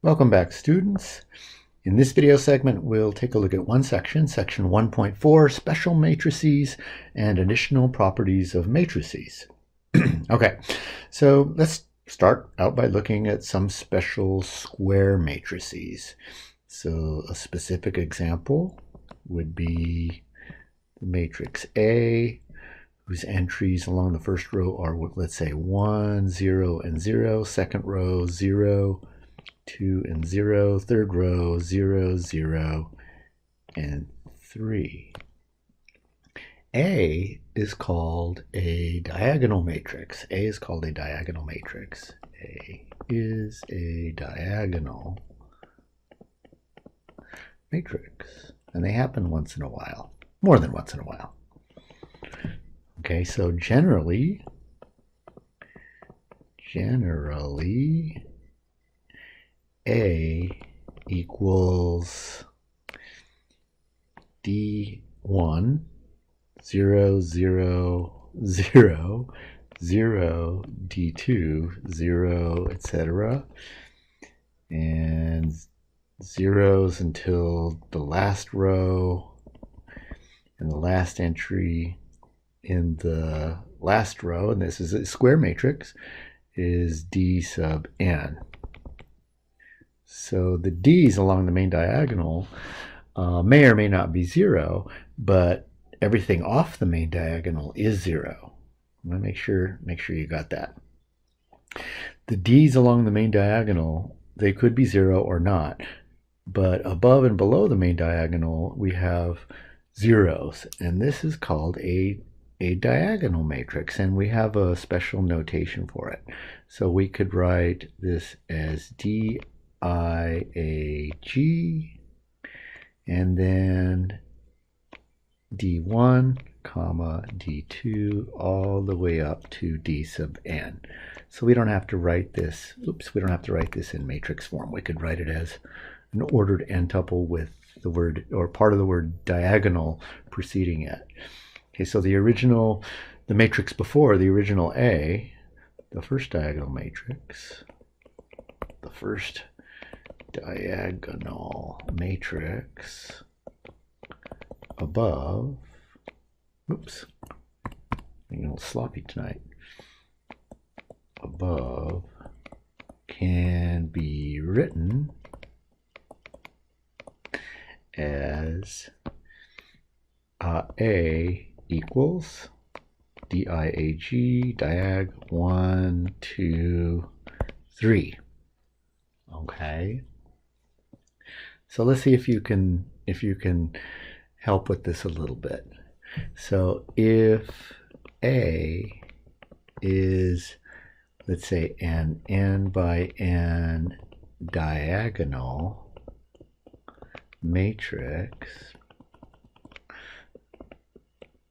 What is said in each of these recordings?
Welcome back, students. In this video segment, we'll take a look at one section, section 1.4, special matrices and additional properties of matrices. Okay, so let's start out by looking at some special square matrices. So a specific example would be the matrix A, whose entries along the first row are, let's say, 1, 0, and 0. Second row, 0, 2 and 0, third row 0, 0, and 3. A is called a diagonal matrix. A is called a diagonal matrix. A is a diagonal matrix. And they happen once in a while, more than once in a while. Okay, so generally, A equals D1, 0, 0, 0, 0, D2, 0, etc. And zeros until the last row and the last entry in the last row, and this is a square matrix, is D sub n. So the D's along the main diagonal may or may not be 0, but everything off the main diagonal is 0. I'm going to make sure you got that. The D's along the main diagonal, they could be 0 or not, but above and below the main diagonal we have zeros, and this is called a diagonal matrix, and we have a special notation for it. So we could write this as D IAG, and then D1, comma, D2, all the way up to D sub n. So we don't have to write this, we don't have to write this in matrix form. We could write it as an ordered n-tuple with the word, or part of the word diagonal preceding it. Okay, so the matrix before, the original A, the first diagonal matrix, the first diagonal matrix above, oops, I'm a little sloppy tonight, above can be written as A equals DIAG, diag 1, 2, 3. Okay. So let's see if you can help with this a little bit. So if A is, let's say, an n by n diagonal matrix,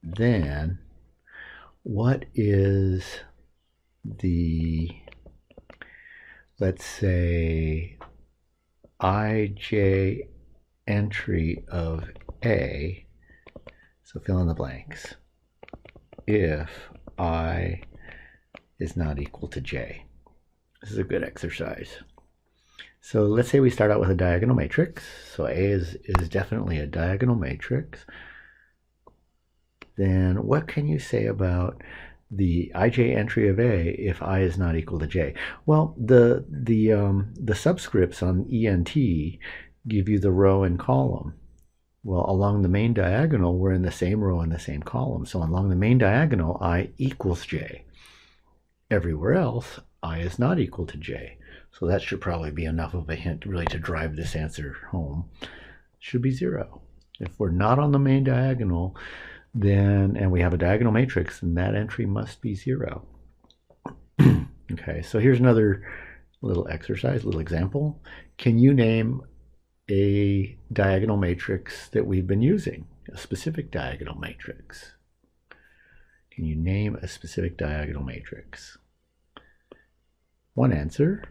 then what is the, let's say, ij entry of A, so fill in the blanks, if I is not equal to j. This is a good exercise. So let's say we start out with a diagonal matrix. So A is definitely a diagonal matrix. Then what can you say about the ij entry of A if I is not equal to j? Well, the subscripts on ENT give you the row and column. Well, along the main diagonal, we're in the same row and the same column. So along the main diagonal, I equals j. Everywhere else, I is not equal to j. So that should probably be enough of a hint really to drive this answer home. It should be 0. If we're not on the main diagonal, then, and we have a diagonal matrix, then that entry must be 0. Okay, so here's another little exercise, little example. Can you name a diagonal matrix that we've been using, a specific diagonal matrix? Can you name a specific diagonal matrix? One answer,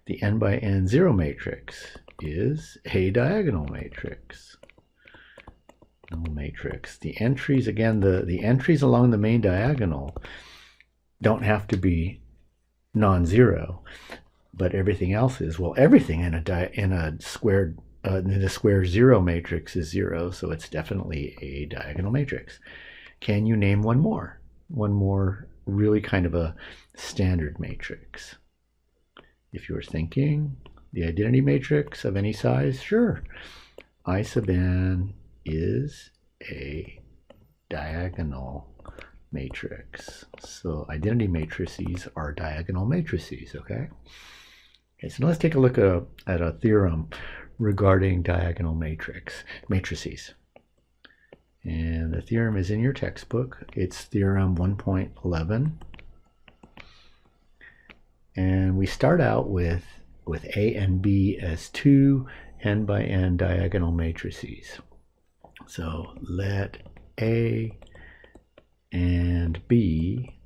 the n by n 0 matrix is a diagonal matrix. The entries, again, the entries along the main diagonal don't have to be non-zero. but everything else is, well, everything in a square zero matrix is zero, so it's definitely a diagonal matrix. Can you name one more? One more really kind of a standard matrix. If you were thinking the identity matrix of any size, sure. I sub n is a diagonal matrix. So identity matrices are diagonal matrices, okay? Okay, so let's take a look at a theorem regarding diagonal matrices. And the theorem is in your textbook. It's theorem 1.11. And we start out with A and B as two n by n diagonal matrices. So let A and B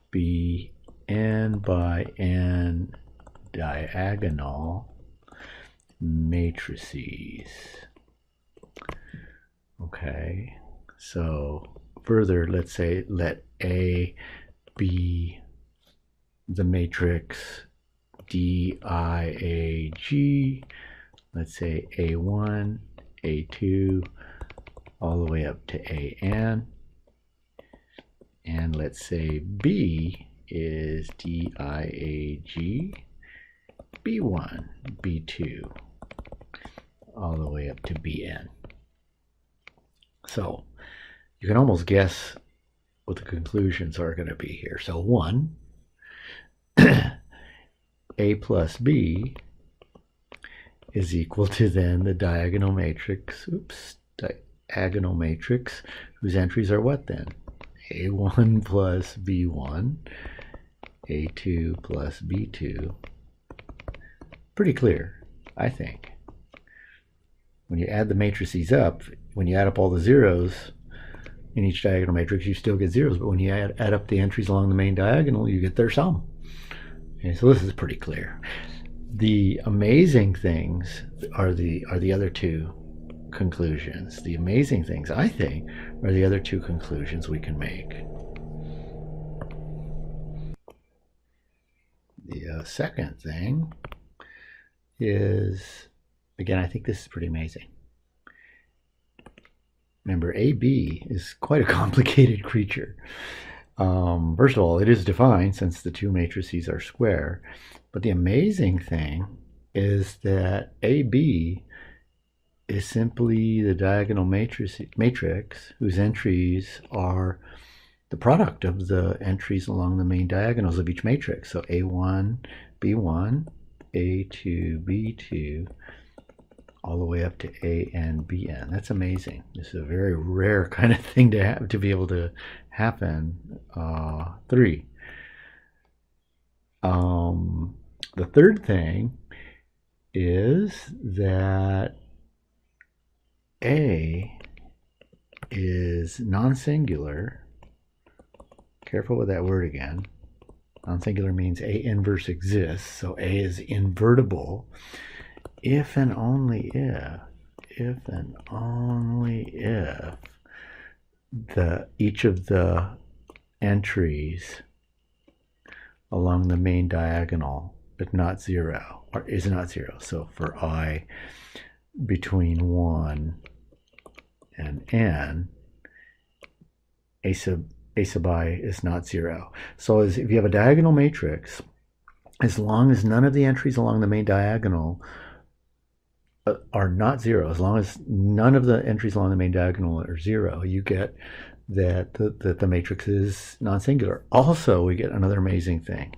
be n by n diagonal matrices. Okay, so further, let's say let A be the matrix DIAG, let's say A1, A2, all the way up to AN. And let's say B is DIAG, B1, B2, all the way up to BN. So you can almost guess what the conclusions are going to be here. So 1, A plus B is equal to then the diagonal matrix, diagonal matrix, whose entries are what then? A1 plus B1, A2 plus B2. Pretty clear, I think. When you add the matrices up, when you add up all the zeros in each diagonal matrix, you still get zeros. But when you add up the entries along the main diagonal, you get their sum. Okay, so this is pretty clear. The amazing things are the other two conclusions. The amazing things, I think, are the other two conclusions we can make. The second thing is, again, I think this is pretty amazing. Remember, AB is quite a complicated creature. First of all, it is defined since the two matrices are square. But the amazing thing is that AB is simply the diagonal matrix whose entries are the product of the entries along the main diagonals of each matrix. So A1, B1, A2, B2, all the way up to A and BN. That's amazing. This is a very rare kind of thing to have to be able to happen. 3. The third thing is that A is non-singular. Careful with that word again. Non-singular means A inverse exists, so A is invertible if and only if each of the entries along the main diagonal but not zero, or is not zero. So for I between 1 and n, a sub I is not zero. So if you have a diagonal matrix, as long as none of the entries along the main diagonal are not zero, as long as none of the entries along the main diagonal are zero, you get that the matrix is non-singular. Also, we get another amazing thing.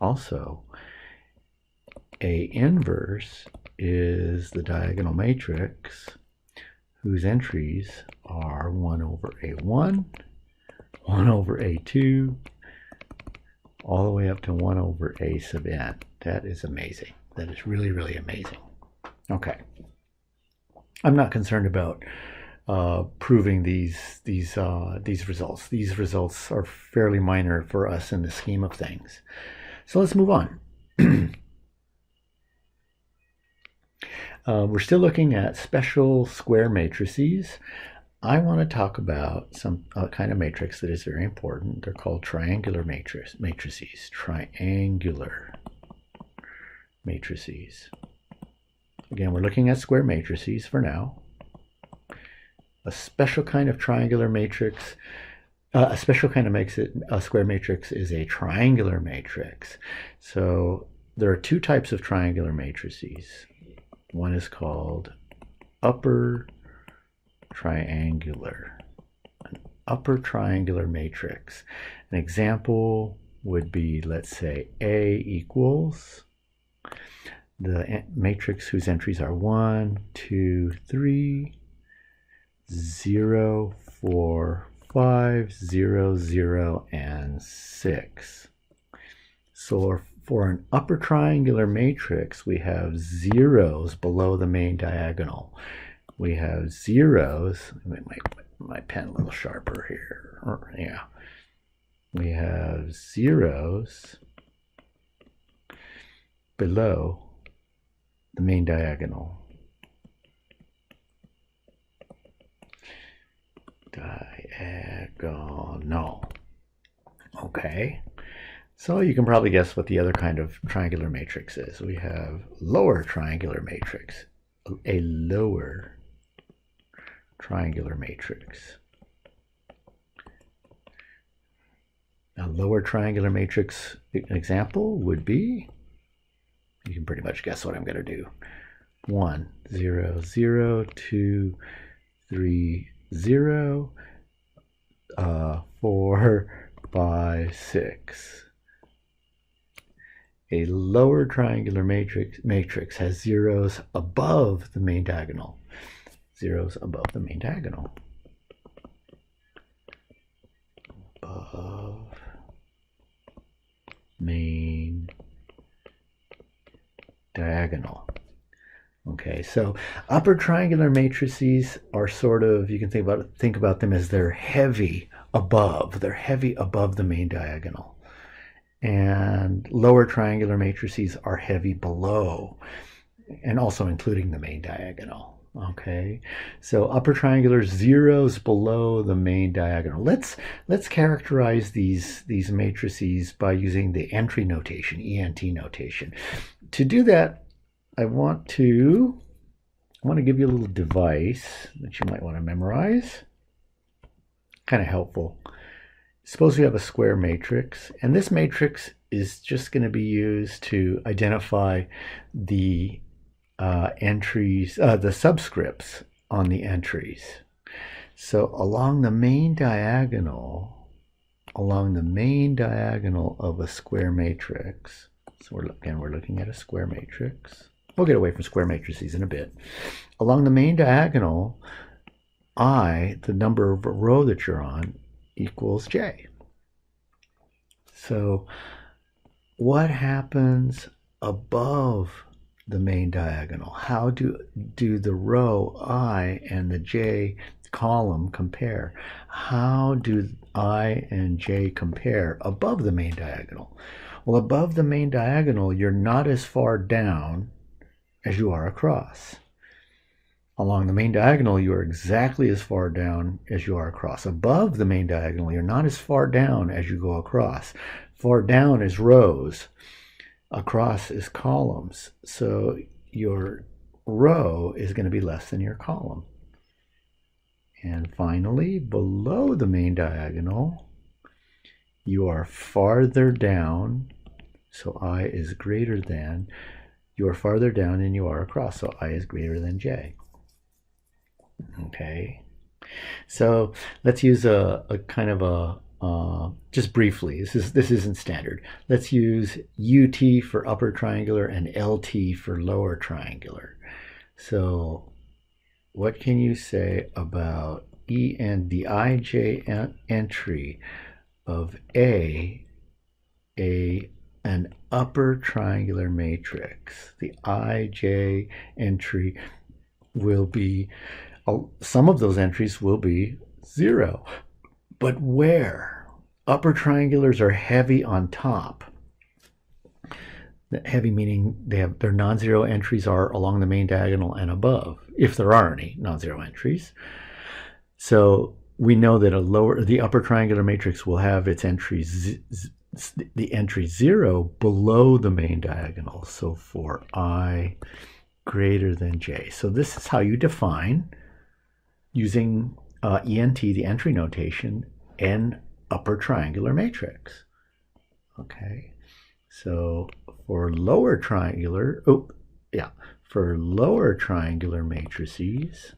Also, A inverse is the diagonal matrix whose entries are 1 over A1, 1 over A2, all the way up to 1 over A sub n. That is amazing. That is really, really amazing. Okay. I'm not concerned about proving these results. These results are fairly minor for us in the scheme of things. So let's move on. We're still looking at special square matrices. I want to talk about some kind of matrix that is very important. They're called triangular matrices. Triangular matrices. Again, we're looking at square matrices for now. A special kind of triangular matrix, a special kind of makes it a square matrix is a triangular matrix. So there are two types of triangular matrices. One is called upper triangular, an upper triangular matrix. An example would be, let's say, A equals the matrix whose entries are 1, 2, 3, 0, 4, 5, 0, 0, and 6. So for an upper triangular matrix, we have zeros below the main diagonal. We have zeros. Let me make my pen a little sharper here. Yeah. We have zeros below the main diagonal. Diagonal. Okay. So you can probably guess what the other kind of triangular matrix is. We have lower triangular matrix. A lower triangular matrix. A lower triangular matrix example would be, you can pretty much guess what I'm going to do. 1, 0, 0, 2, 3, 0, 4, 5, 6. A lower triangular matrix has zeros above the main diagonal. Zeros above the main diagonal. Above main diagonal. Okay, so upper triangular matrices are sort of, you can think about them as they're heavy above. They're heavy above the main diagonal. And lower triangular matrices are heavy below, and also including the main diagonal. Okay, so upper triangular, zeros below the main diagonal. Let's characterize these matrices by using the entry notation, ENT notation. To do that, I want to give you a little device that you might want to memorize. Kind of helpful. Suppose we have a square matrix, and this matrix is just going to be used to identify the entries, the subscripts on the entries. So along the main diagonal of a square matrix, so we're looking at a square matrix. We'll get away from square matrices in a bit. Along the main diagonal, I, the number of row that you're on, equals j. So what happens above the main diagonal? How do the row I and the j column compare? How do I and j compare above the main diagonal? Well, above the main diagonal, you're not as far down as you are across. Along the main diagonal, you are exactly as far down as you are across. Above the main diagonal, you're not as far down as you go across. Far down is rows, across is columns. So your row is going to be less than your column. And finally, below the main diagonal, you are farther down. So I is greater than. You are farther down than you are across. So I is greater than j. Okay, so let's use a kind of a just briefly. This isn't standard. Let's use UT for upper triangular and LT for lower triangular. So, what can you say about the IJ entry of an upper triangular matrix? The IJ entry will be, some of those entries will be 0. But where? Upper triangulars are heavy on top. Heavy meaning their non-zero entries are along the main diagonal and above, if there are any non-zero entries. So we know that the upper triangular matrix will have its the entry 0 below the main diagonal. So for I greater than j. So this is how you define, using ENT, the entry notation, an upper triangular matrix. Okay, so for lower triangular, for lower triangular matrices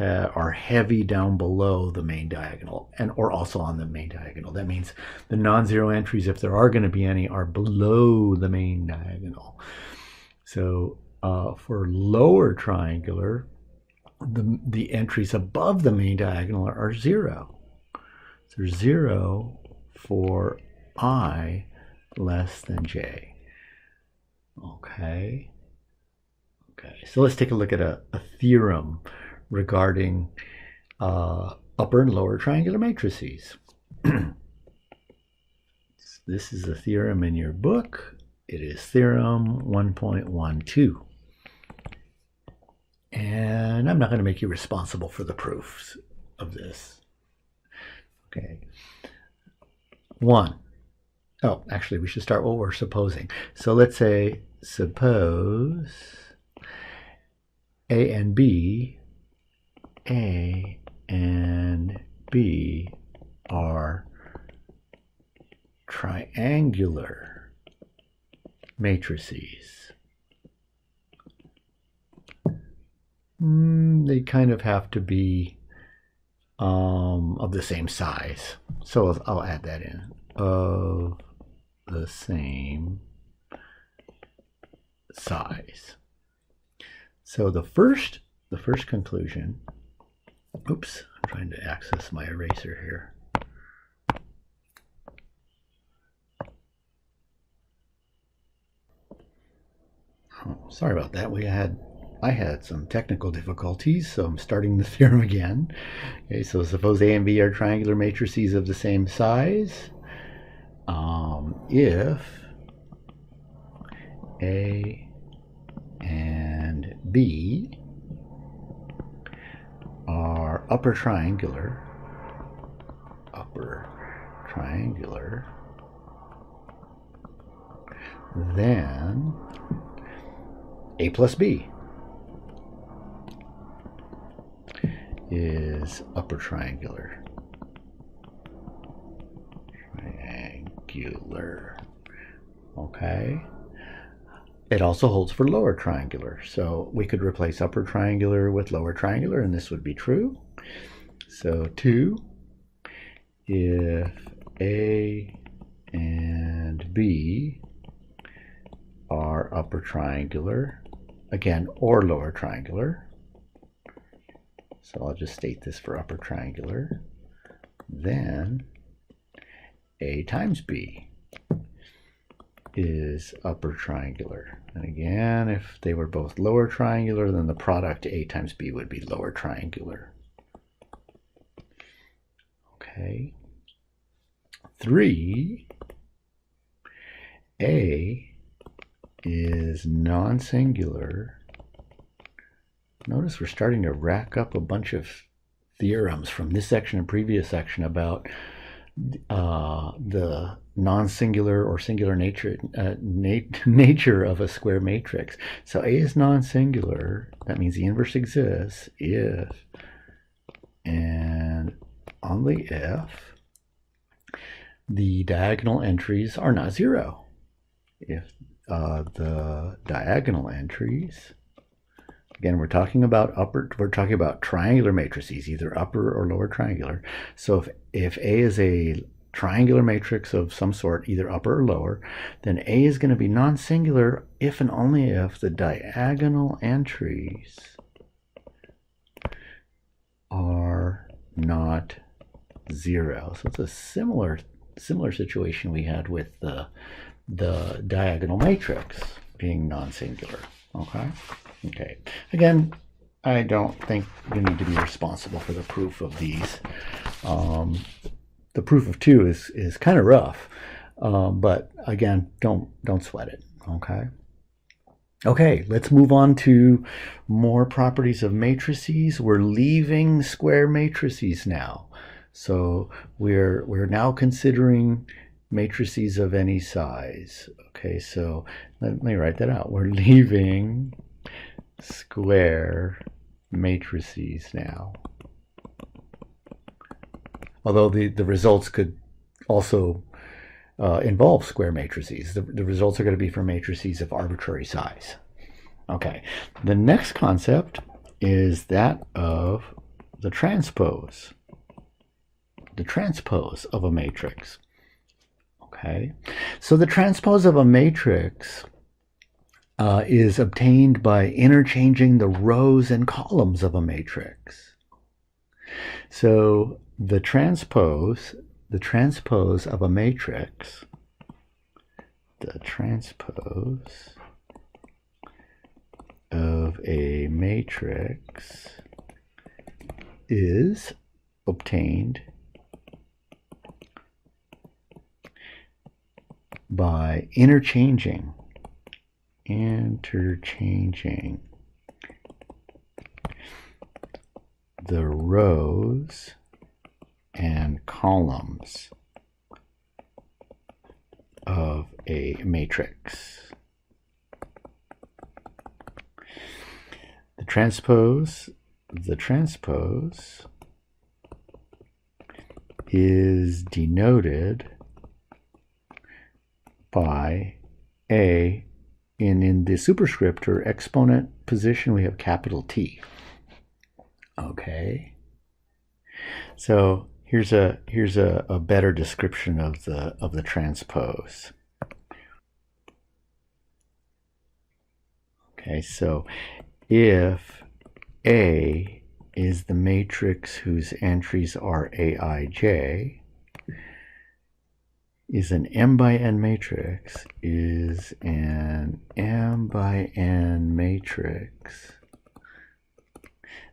are heavy down below the main diagonal, or also on the main diagonal. That means the non-zero entries, if there are going to be any, are below the main diagonal. So for lower triangular, the entries above the main diagonal are 0. So 0 for I less than j. Okay. So let's take a look at a theorem regarding upper and lower triangular matrices. This is a theorem in your book. It is theorem 1.12. And I'm not going to make you responsible for the proofs of this. Okay. 1. Oh, actually, we should start what we're supposing. So let's say, suppose A and B are triangular matrices. They kind of have to be of the same size. So I'll add that in. Of the same size. So the first conclusion, oops, I'm trying to access my eraser here. Oh, sorry about that. I had some technical difficulties, so I'm starting the theorem again. Okay, so suppose A and B are triangular matrices of the same size. If A and B are upper triangular, then A plus B is upper triangular. Okay. It also holds for lower triangular. So we could replace upper triangular with lower triangular, and this would be true. So 2, if A and B are upper triangular, again, or lower triangular. So I'll just state this for upper triangular. Then A times B is upper triangular. And again, if they were both lower triangular, then the product A times B would be lower triangular. Okay. 3, A is non-singular. Notice we're starting to rack up a bunch of theorems from this section and previous section about the non-singular or singular nature of a square matrix. So A is non-singular. That means the inverse exists if and only if the diagonal entries are not 0. If the diagonal entries, again, we're talking about triangular matrices, either upper or lower triangular. So if A is a triangular matrix of some sort, either upper or lower, then A is going to be non-singular if and only if the diagonal entries are not 0. So it's a similar situation we had with the diagonal matrix being non-singular. Okay. Again, I don't think you need to be responsible for the proof of these. The proof of 2 is kind of rough, but again, don't sweat it. Okay. Okay, let's move on to more properties of matrices. We're leaving square matrices now. So we're now considering matrices of any size. Okay, so let me write that out. We're leaving square matrices now. Although the results could also involve square matrices. The results are going to be for matrices of arbitrary size. Okay, the next concept is that of the transpose of a matrix. Okay, so the transpose of a matrix is obtained by interchanging the rows and columns of a matrix. So the transpose of a matrix, the transpose of a matrix is obtained by interchanging the rows and columns of a matrix. The transpose is denoted by A, and in the superscript or exponent position we have capital T. Okay, so here's a better description of the transpose. Okay, so if A is the matrix whose entries are Aij, is an m by n matrix,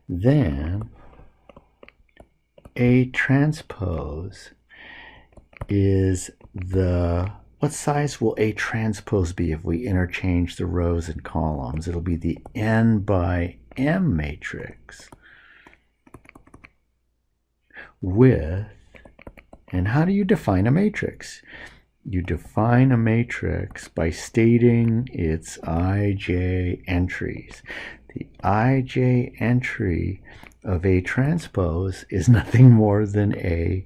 then A transpose is what size will A transpose be if we interchange the rows and columns? It'll be the n by m matrix with, and how do you define a matrix? You define a matrix by stating its ij entries. The ij entry of A transpose is nothing more than Aj.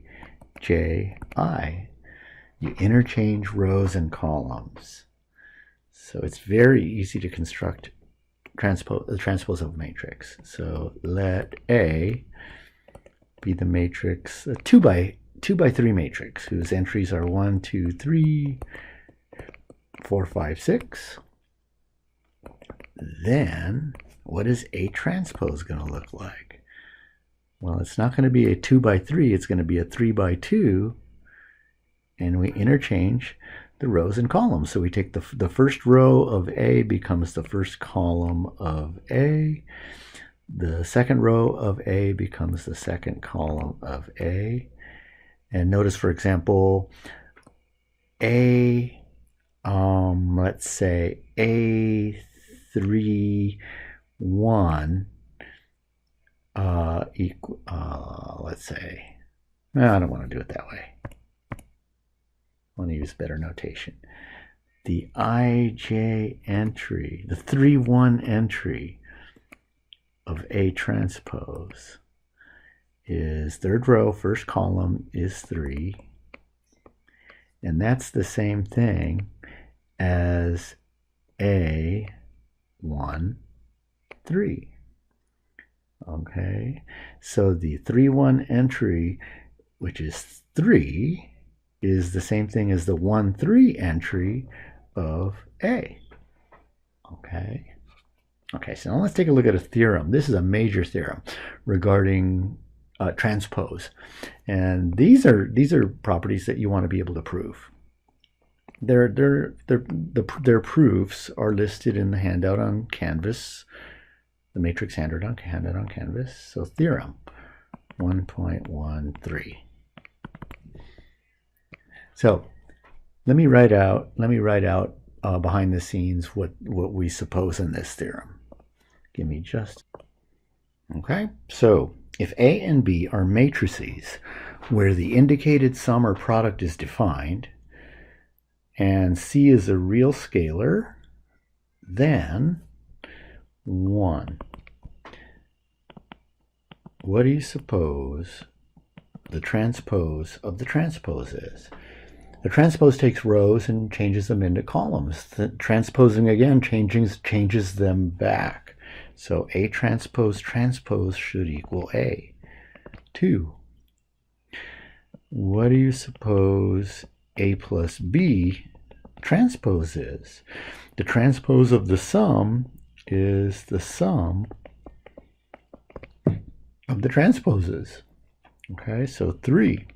You interchange rows and columns. So it's very easy to construct the transpose of a matrix. So let A be the matrix, a 2 by 3 matrix whose entries are 1, 2, 3, 4, 5, 6. Then what is A transpose going to look like? Well, it's not going to be a 2 by 3, it's going to be a 3 by 2, and we interchange the rows and columns. So we take the first row of A becomes the first column of A. The second row of A becomes the second column of A. And notice, for example, A, let's say A3, 1, let's say, I don't want to do it that way. I want to use better notation. The ij entry, the 3, 1 entry of A transpose is third row, first column is 3, and that's the same thing as A 1, 3. Okay, so the 3, 1 entry, which is 3, is the same thing as the 1, 3 entry of A. Okay. Okay, so now let's take a look at a theorem. This is a major theorem regarding transpose, and these are properties that you want to be able to prove. Their proofs are listed in the handout on Canvas, the matrix handout on Canvas. So theorem 1.13. So let me write out behind the scenes what we suppose in this theorem. Give me just... Okay, so if A and B are matrices where the indicated sum or product is defined, and C is a real scalar, then 1. What do you suppose the transpose of the transpose is? The transpose takes rows and changes them into columns. The transposing again changes them back. So A transpose transpose should equal A. 2. What do you suppose A plus B transpose is? The transpose of the sum is the sum of the transposes. Okay, so 3.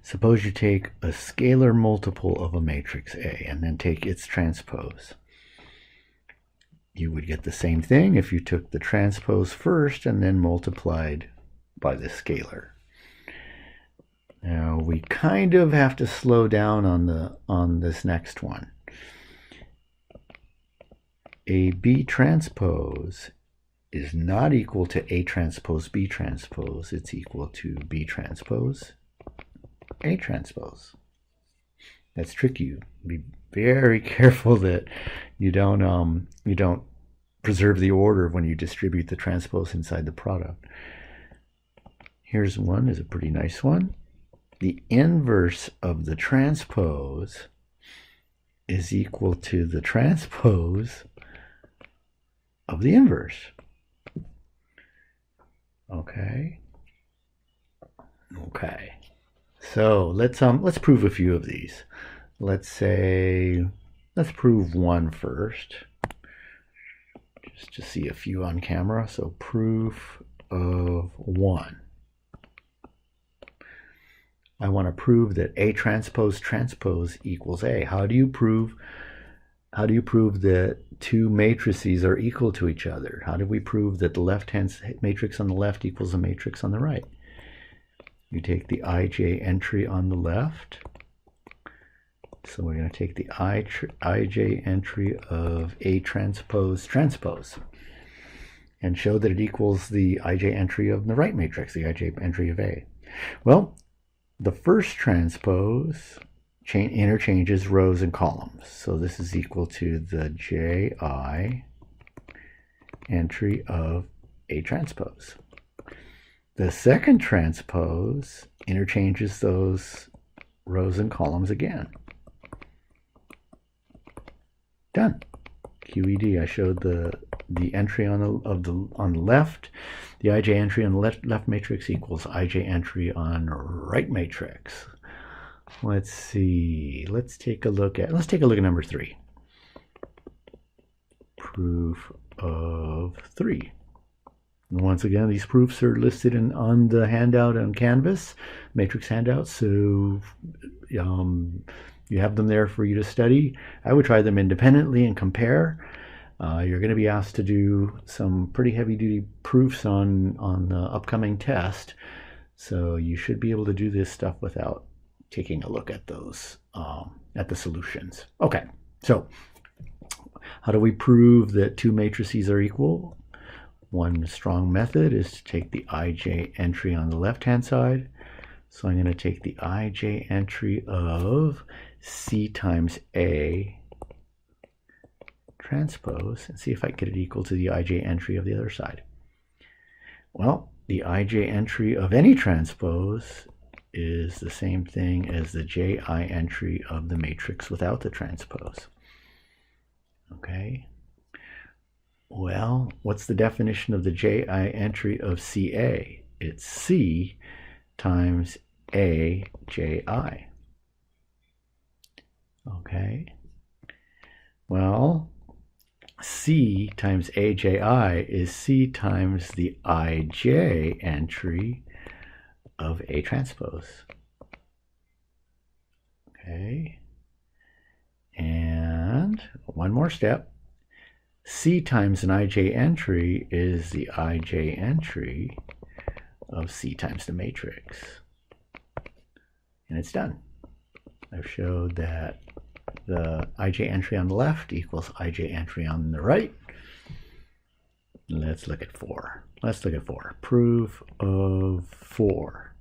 Suppose you take a scalar multiple of a matrix A and then take its transpose. You would get the same thing if you took the transpose first and then multiplied by the scalar. Now we kind of have to slow down on this next one. A B transpose is not equal to A transpose B transpose. It's equal to B transpose A transpose. That's tricky. Be very careful that you don't preserve the order when you distribute the transpose inside the product. Here's one, is a pretty nice one. The inverse of the transpose is equal to the transpose of the inverse. Okay. Okay. So let's prove a few of these. Let's prove one first, just to see a few on camera. So proof of 1. I want to prove that A transpose transpose equals A. How do you prove that two matrices are equal to each other? How do we prove that the left-hand matrix on the left equals the matrix on the right? You take the ij entry on the left. So we're going to take the ij entry of A transpose transpose and show that it equals the ij entry of the right matrix, the ij entry of A. Well, the first transpose interchanges rows and columns. So this is equal to the ji entry of A transpose. The second transpose interchanges those rows and columns again. Done. QED. I showed the entry on the left. The ij entry on the left matrix equals ij entry on right matrix. Let's see. Let's take a look at number 3. Proof of 3. And once again, these proofs are listed on the handout on Canvas, matrix handout. So you have them there for you to study. I would try them independently and compare. You're going to be asked to do some pretty heavy-duty proofs on the upcoming test, so you should be able to do this stuff without taking a look at those, at the solutions. Okay, so how do we prove that two matrices are equal? One strong method is to take the ij entry on the left-hand side. So I'm going to take the ij entry of C times A transpose and see if I can get it equal to the ij entry of the other side. Well, the ij entry of any transpose is the same thing as the ji entry of the matrix without the transpose. Okay. Well, what's the definition of the ji entry of CA? It's C times AJI. Okay. Well, C times AJI is C times the ij entry of A transpose. Okay. And one more step. C times an ij entry is the ij entry of C times the matrix. And it's done. I've showed that the ij entry on the left equals ij entry on the right. Let's look at 4. Let's look at 4. Proof of 4.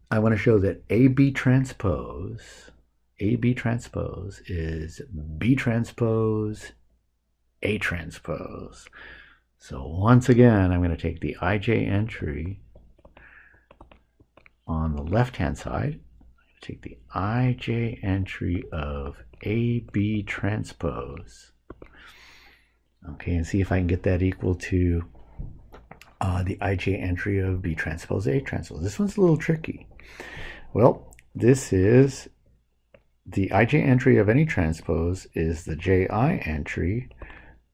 I want to show that AB transpose is B transpose A transpose. So once again, I'm going to take the ij entry on the left-hand side. I'm going to take the ij entry of AB transpose. Okay, and see if I can get that equal to the ij entry of B transpose A transpose. This one's a little tricky. Well, this is the ij entry of any transpose is the ji entry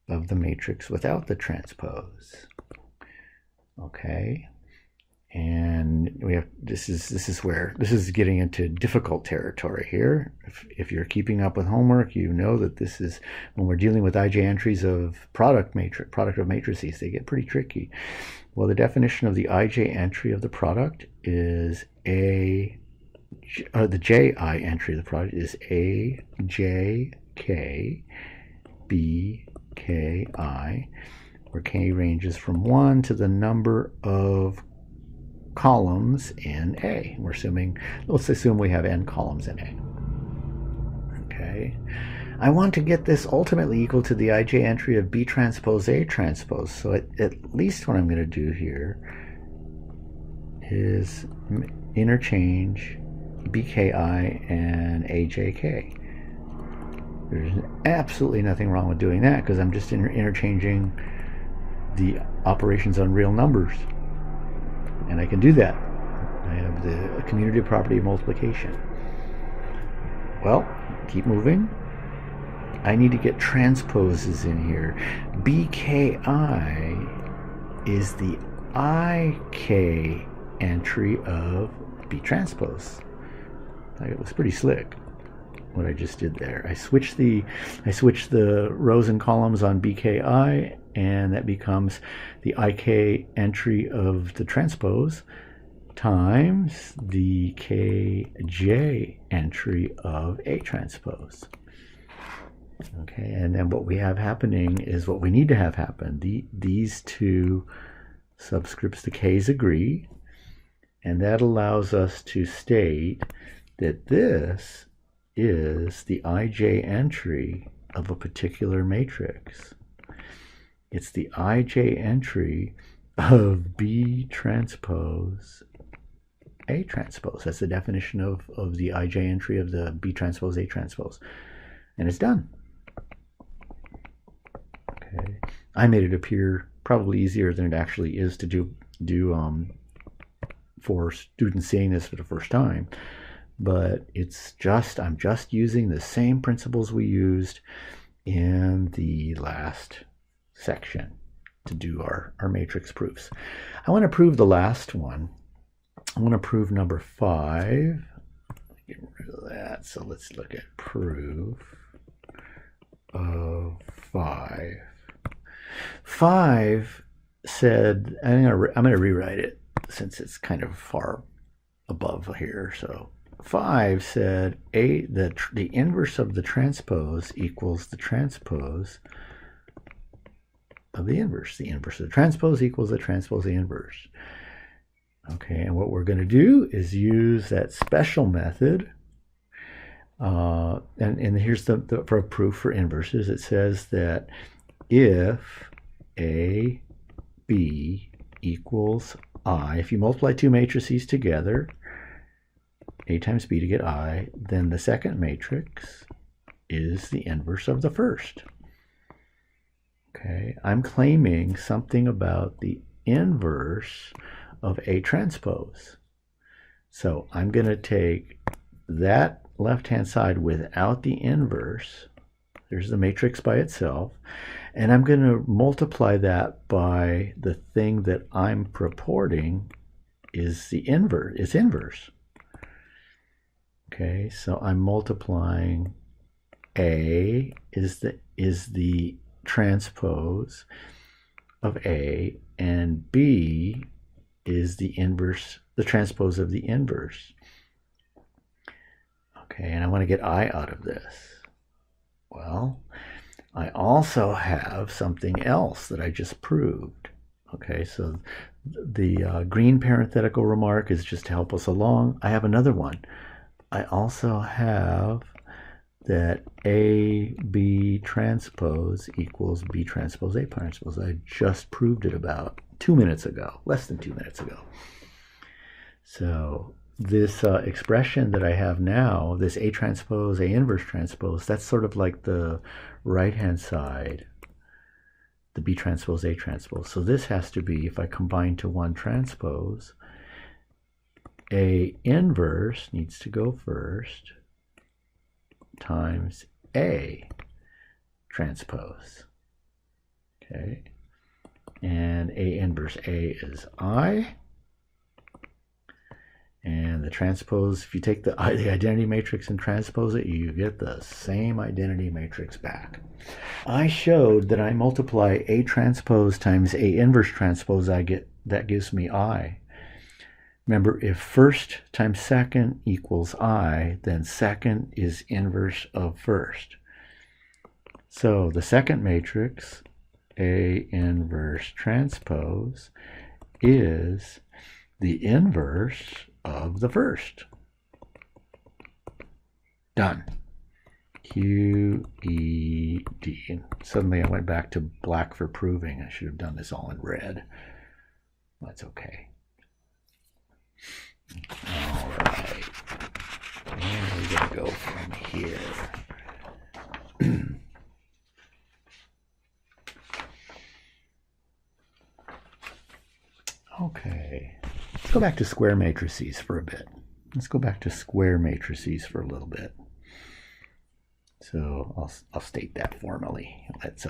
of the matrix without the transpose. Okay, and we have this is getting into difficult territory here. If you're keeping up with homework, you know that this is when we're dealing with ij entries of product of matrices, they get pretty tricky. Well, the definition of the ij entry of the product is the ji entry of the product is a j k b k I, where k ranges from 1 to the number of columns in A. Let's assume we have n columns in A. Okay. I want to get this ultimately equal to the ij entry of B transpose A transpose. So at least what I'm going to do here is interchange BKI and AJK. There's absolutely nothing wrong with doing that because I'm just interchanging the operations on real numbers. And I can do that. I have the commutative property of multiplication. Well, keep moving. I need to get transposes in here. BKI is the IK entry of B transpose. It was pretty slick what I just did there. I switched the rows and columns on BKI, and that becomes the IK entry of the transpose times the KJ entry of A transpose. Okay, and then what we have happening is what we need to have happen. These two subscripts, the K's, agree, and that allows us to state that this is the ij entry of a particular matrix. It's the ij entry of B transpose A transpose. That's the definition of the ij entry of the B transpose A transpose. And it's done. Okay. I made it appear probably easier than it actually is to do for students seeing this for the first time. But I'm just using the same principles we used in the last section to do our matrix proofs. I want to prove the last one. I want to prove number 5. Get rid of that. So let's look at proof of 5. 5 said, I'm going to rewrite it since it's kind of far above here. So 5 said the inverse of the transpose equals the transpose of the inverse. The inverse of the transpose equals the transpose of the inverse. Okay, and what we're going to do is use that special method. And here's for a proof for inverses. It says that if A, B equals I, if you multiply two matrices together, A times B to get I, then the second matrix is the inverse of the first. Okay, I'm claiming something about the inverse of A transpose. So I'm going to take that left-hand side without the inverse. There's the matrix by itself. And I'm going to multiply that by the thing that I'm purporting is the inverse. It's inverse. Okay, so I'm multiplying A is the transpose of A, and B is the inverse, the transpose of the inverse. Okay, and I want to get I out of this. Well, I also have something else that I just proved. Okay, so the green parenthetical remark is just to help us along. I have another one. I also have that A, B transpose equals B transpose A transpose. I just proved it about 2 minutes ago, less than 2 minutes ago. So this expression that I have now, this A transpose, A inverse transpose, that's sort of like the right-hand side, the B transpose, A transpose. So this has to be, if I combine to one transpose, A inverse needs to go first times A transpose. Okay, and A inverse A is I. And the transpose, if you take the identity matrix and transpose it, you get the same identity matrix back. I showed that I multiply A transpose times A inverse transpose, that gives me I. Remember, if first times second equals I, then second is inverse of first. So the second matrix, A inverse transpose, is the inverse of the first. Done. Q, E, D. Suddenly I went back to black for proving. I should have done this all in red. That's okay. All right. And we're going to go from here. Okay. Let's go back to square matrices for a bit. Let's go back to square matrices for a little bit. So I'll state that formally. Let's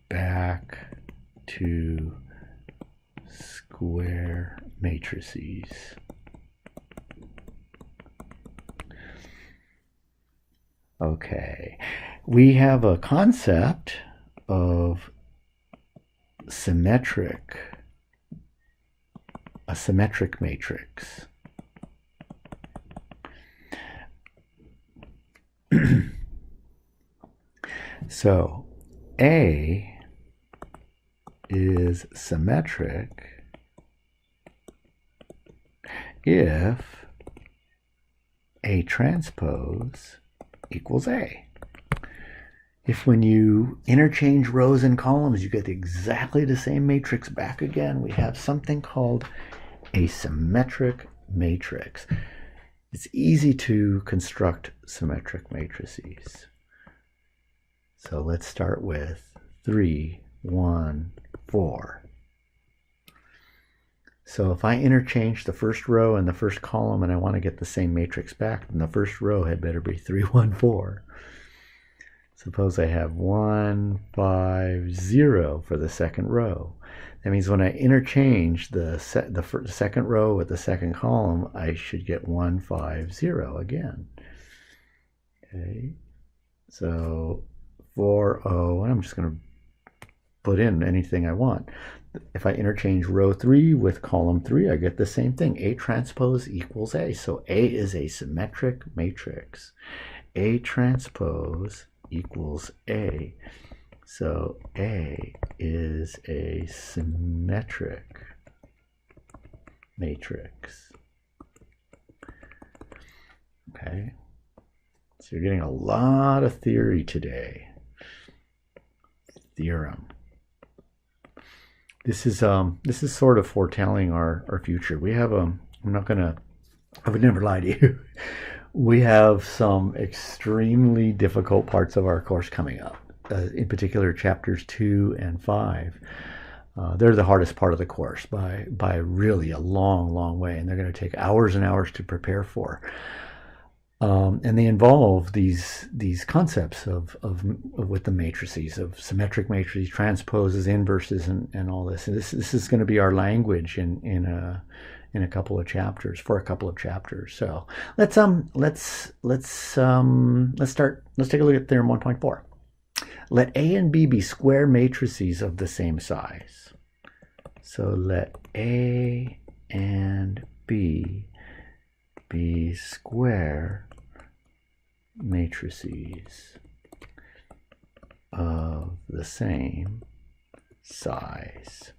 back to square matrices. Okay, we have a concept of a symmetric matrix. So A is symmetric if A transpose equals A. If when you interchange rows and columns, you get exactly the same matrix back again, we have something called a symmetric matrix. It's easy to construct symmetric matrices. So let's start with 3, 1, 4. So if I interchange the first row and the first column and I want to get the same matrix back, then the first row had better be 3, 1, 4. Suppose I have 1, 5, 0 for the second row. That means when I interchange the second row with the second column, I should get 1, 5, 0 again. Okay, so 4, 0, and I'm just going to put in anything I want. If I interchange row 3 with column 3, I get the same thing. A transpose equals A. So A is a symmetric matrix. A transpose equals A. So A is a symmetric matrix. Okay. So you're getting a lot of theory today. Theorem. This is sort of foretelling our future. We have I would never lie to you. We have some extremely difficult parts of our course coming up. In particular, chapters 2 and 5. They're the hardest part of the course by really a long way, and they're going to take hours and hours to prepare for. And they involve these concepts of with the matrices, of symmetric matrices, transposes, inverses, and all this. And this is going to be our language in a couple of chapters, for a couple of chapters. So let's take a look at theorem 1.4. Let A and B be square matrices of the same size. So let A and B be square matrices of the same size.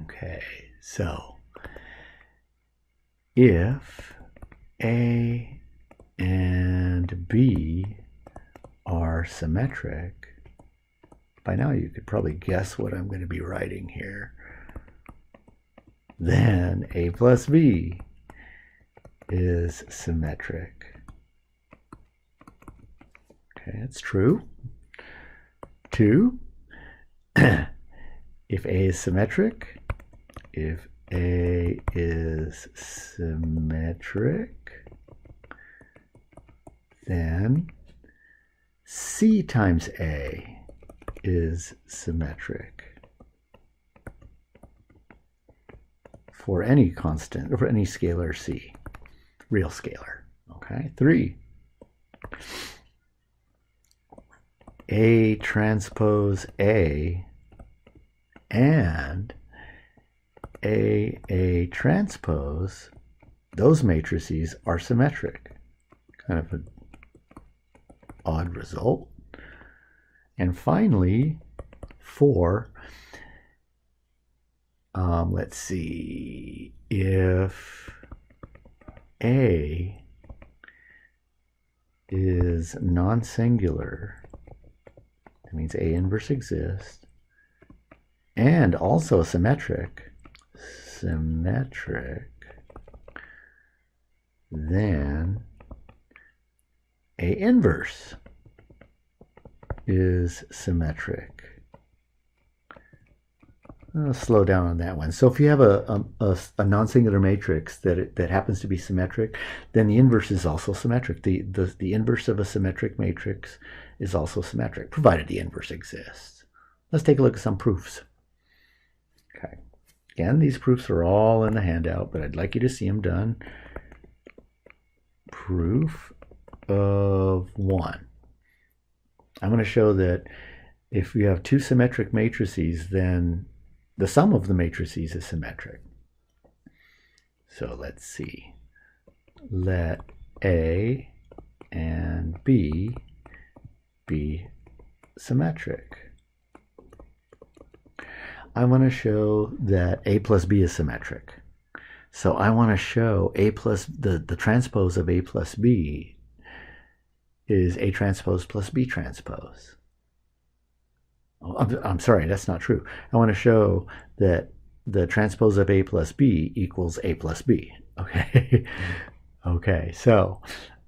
Okay, so if A and B are symmetric, by now you could probably guess what I'm going to be writing here. Then A plus B is symmetric. Okay, that's true. 2, if A is symmetric, then C times A is symmetric for any constant, or for any scalar C, real scalar. Okay, 3, A transpose A and A transpose, those matrices are symmetric. Kind of an odd result. And finally, 4, let's see, if A is non-singular, that means A inverse exists, and also symmetric, then A inverse is symmetric. I'll slow down on that one. So if you have a non-singular matrix that happens to be symmetric, then the inverse is also symmetric. The inverse of a symmetric matrix is also symmetric, provided the inverse exists. Let's take a look at some proofs. Okay. Again, these proofs are all in the handout, but I'd like you to see them done. Proof of 1. I'm going to show that if we have two symmetric matrices, then the sum of the matrices is symmetric. So let's see. Let A and B be symmetric. I want to show that A plus B is symmetric. So I want to show A plus the transpose of A plus B is A transpose plus B transpose. Oh, I'm sorry, that's not true. I want to show that the transpose of A plus B equals A plus B. Okay. Okay, so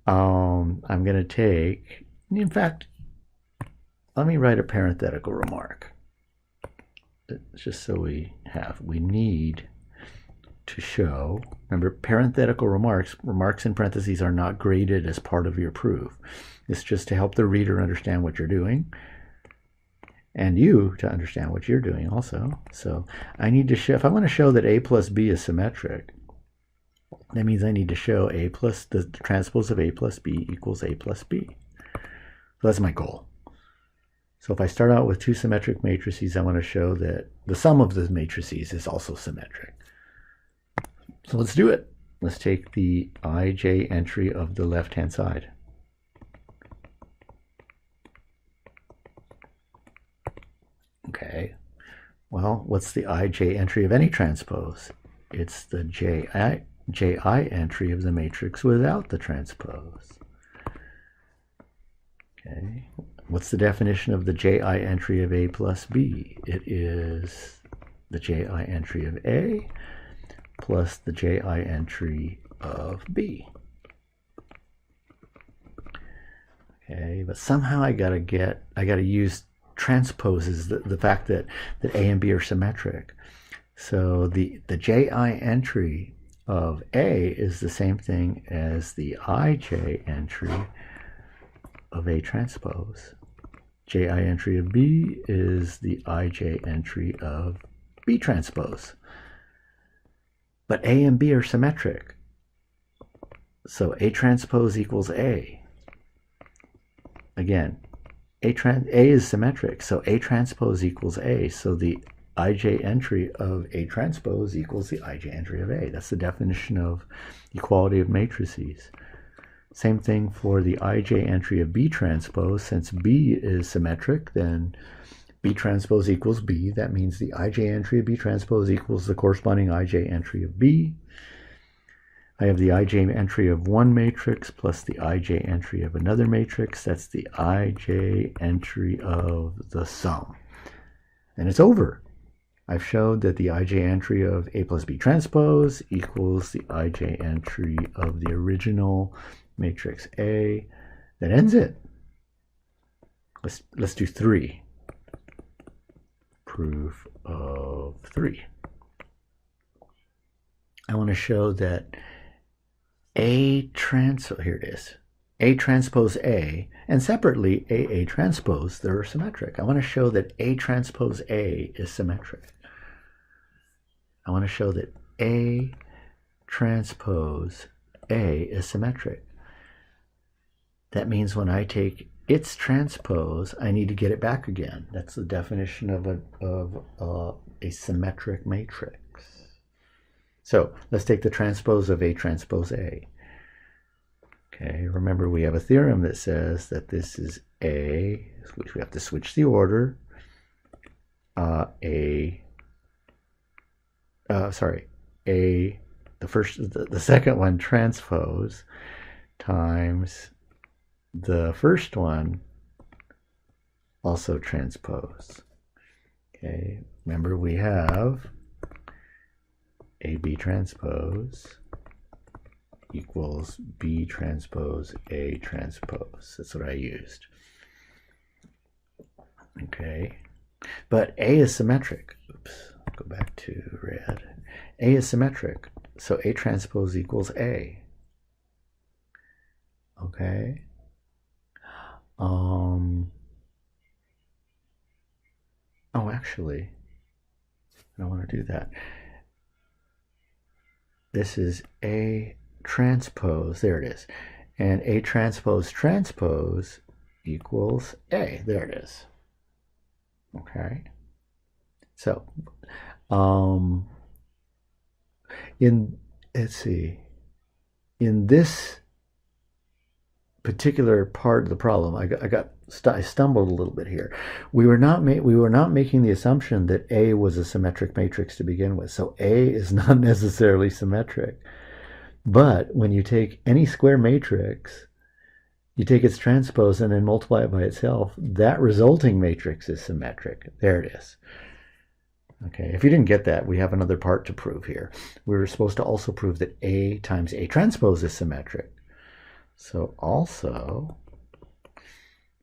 I'm going to take, in fact, let me write a parenthetical remark. Just so we need to show, remember, parenthetical remarks in parentheses are not graded as part of your proof. It's just to help the reader understand what you're doing, and you to understand what you're doing also. So I need to show, if I want to show that A plus B is symmetric, that means I need to show A plus, the transpose of A plus B equals A plus B. So that's my goal. So if I start out with two symmetric matrices, I want to show that the sum of the matrices is also symmetric. So let's do it. Let's take the ij entry of the left-hand side. Okay, well, what's the ij entry of any transpose? It's the ji entry of the matrix without the transpose. Okay, what's the definition of the ji entry of A plus B? It is the ji entry of A plus the ji entry of B. Okay, but somehow I gotta use transposes, the fact that A and B are symmetric. So the ji entry of A is the same thing as the ij entry of A transpose. Ji entry of B is the ij entry of B transpose. But A and B are symmetric. So A transpose equals A. Again, A is symmetric, so A transpose equals A. So the ij entry of A transpose equals the ij entry of A. That's the definition of equality of matrices. Same thing for the ij entry of B transpose. Since B is symmetric, then B transpose equals B. That means the ij entry of B transpose equals the corresponding ij entry of B. I have the ij entry of one matrix plus the ij entry of another matrix. That's the ij entry of the sum. And it's over. I've showed that the ij entry of A plus B transpose equals the ij entry of the original matrix A. That ends it. Let's do 3. Proof of 3. I want to show that here it is. A transpose A, and separately A transpose, they're symmetric. I want to show that A transpose A is symmetric. I want to show that A transpose A is symmetric. That means when I take its transpose, I need to get it back again. That's the definition of a symmetric matrix. So let's take the transpose of A transpose A. Okay, remember we have a theorem that says that this is A, which we have to switch the order. The second one transpose times the first one also transpose. Okay, remember we have AB transpose equals B transpose A transpose. That's what I used. Okay, but A is symmetric. Oops, go back to red. A is symmetric, so A transpose equals A. Okay. Oh, actually, I don't want to do that. This is A transpose, there it is. And A transpose transpose equals A, there it is. Okay. So, let's see, in this particular part of the problem, I stumbled a little bit here. We were not making the assumption that A was a symmetric matrix to begin with. So A is not necessarily symmetric. But when you take any square matrix, you take its transpose and then multiply it by itself, that resulting matrix is symmetric. There it is. Okay, if you didn't get that, we have another part to prove here. We're supposed to also prove that A times A transpose is symmetric. So also,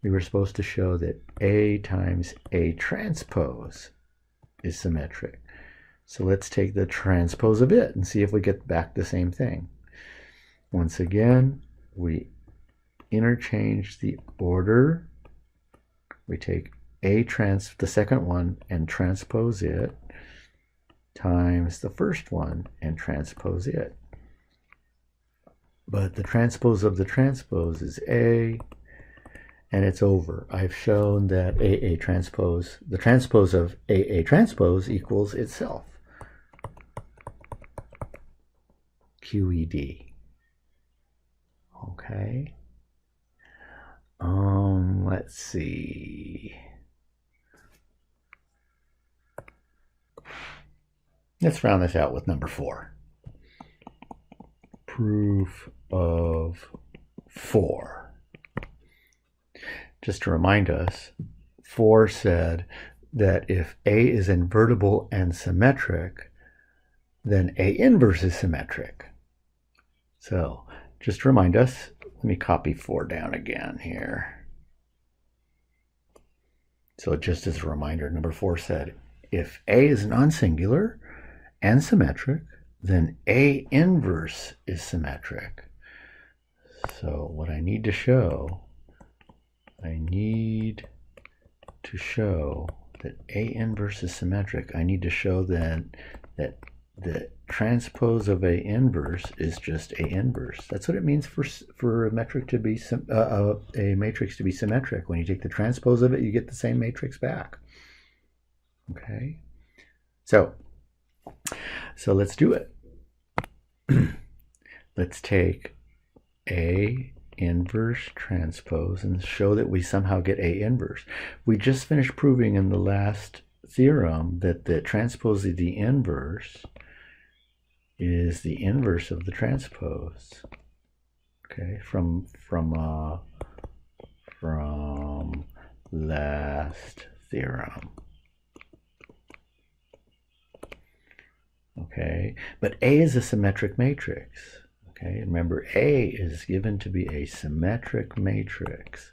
we were supposed to show that A times A transpose is symmetric. So let's take the transpose of it and see if we get back the same thing. Once again, we interchange the order. We take the second one and transpose it times the first one and transpose it. But the transpose of the transpose is A, and it's over. I've shown that the transpose of A transpose equals itself. QED. Okay. Let's see. Let's round this out with number 4. Proof of 4. Just to remind us, 4 said that if A is invertible and symmetric, then A inverse is symmetric. So just to remind us, let me copy 4 down again here. So just as a reminder, number 4 said, if A is non-singular and symmetric, then A inverse is symmetric. So what I need to show, that A inverse is symmetric. I need to show then that the transpose of A inverse is just A inverse. That's what it means for a matrix to be symmetric. When you take the transpose of it, you get the same matrix back. Okay. So let's do it. Let's take A inverse transpose and show that we somehow get A inverse. We just finished proving in the last theorem that the transpose of the inverse is the inverse of the transpose. Okay, from last theorem. Okay, but A is a symmetric matrix. Okay, remember A is given to be a symmetric matrix.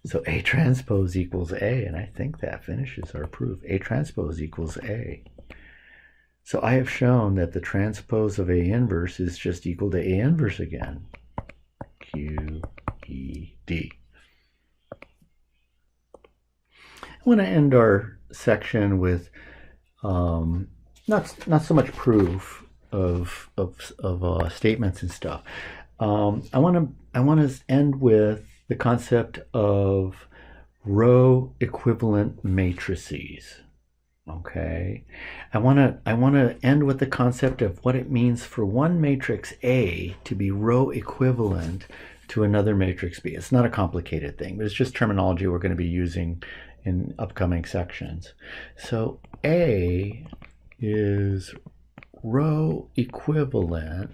So A transpose equals A, and I think that finishes our proof. A transpose equals A. So I have shown that the transpose of A inverse is just equal to A inverse again. Q, E, D. I want to end our section with not so much proof of statements and stuff. I want to end with the concept of row equivalent matrices. Okay, I want to end with the concept of what it means for one matrix A to be row equivalent to another matrix B. It's not a complicated thing, but it's just terminology we're going to be using in upcoming sections. So A is row equivalent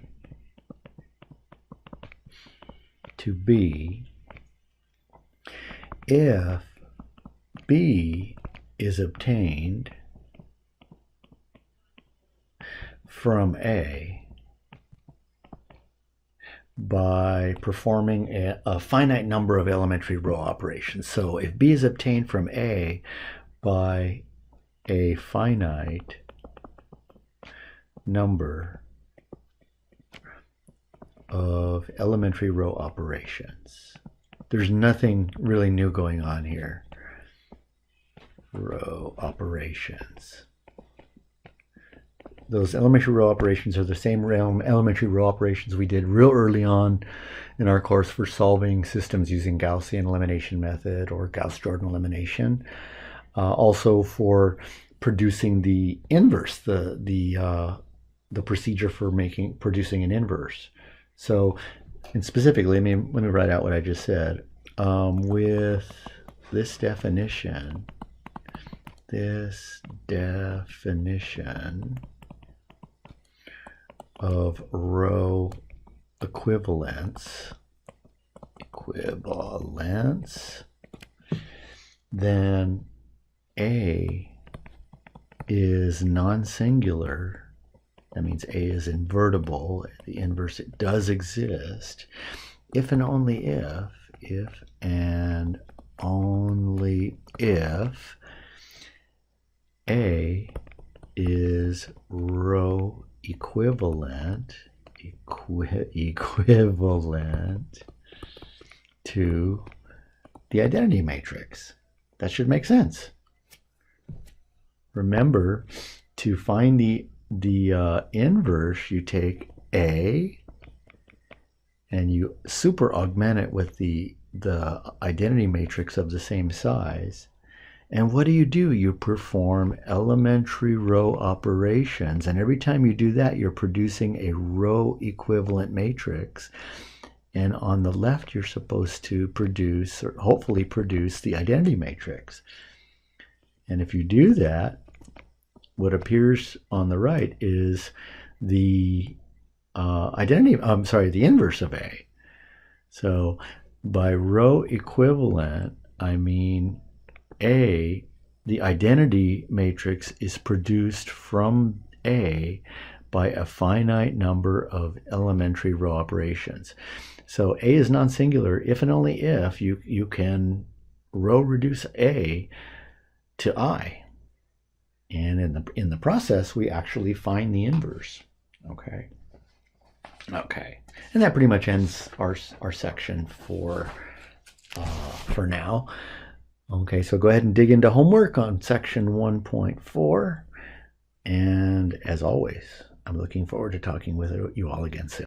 to B if B is obtained from A by performing a finite number of elementary row operations. So if B is obtained from A by a finite number of elementary row operations. There's nothing really new going on here. Row operations. Those elementary row operations are the same elementary row operations we did real early on in our course for solving systems using Gaussian elimination method or Gauss-Jordan elimination. Also for producing the inverse, the procedure for producing an inverse. So, and specifically, let me write out what I just said. With this definition of row equivalence, then A is non-singular. That means A is invertible. The inverse, it does exist if and only if and only if A is row equivalent to the identity matrix. That should make sense. Remember, to find the inverse, you take A and you super augment it with the identity matrix of the same size. And what do? You perform elementary row operations, and every time you do that, you're producing a row equivalent matrix. And on the left, you're supposed to produce, or hopefully produce, the identity matrix. And if you do that, what appears on the right is the the inverse of A. So by row equivalent, I mean A, the identity matrix is produced from A by a finite number of elementary row operations. So A is non-singular if and only if you can row reduce A to I. And in the process, we actually find the inverse. Okay. And that pretty much ends our section for now. Okay, so go ahead and dig into homework on section 1.4. And as always, I'm looking forward to talking with you all again soon.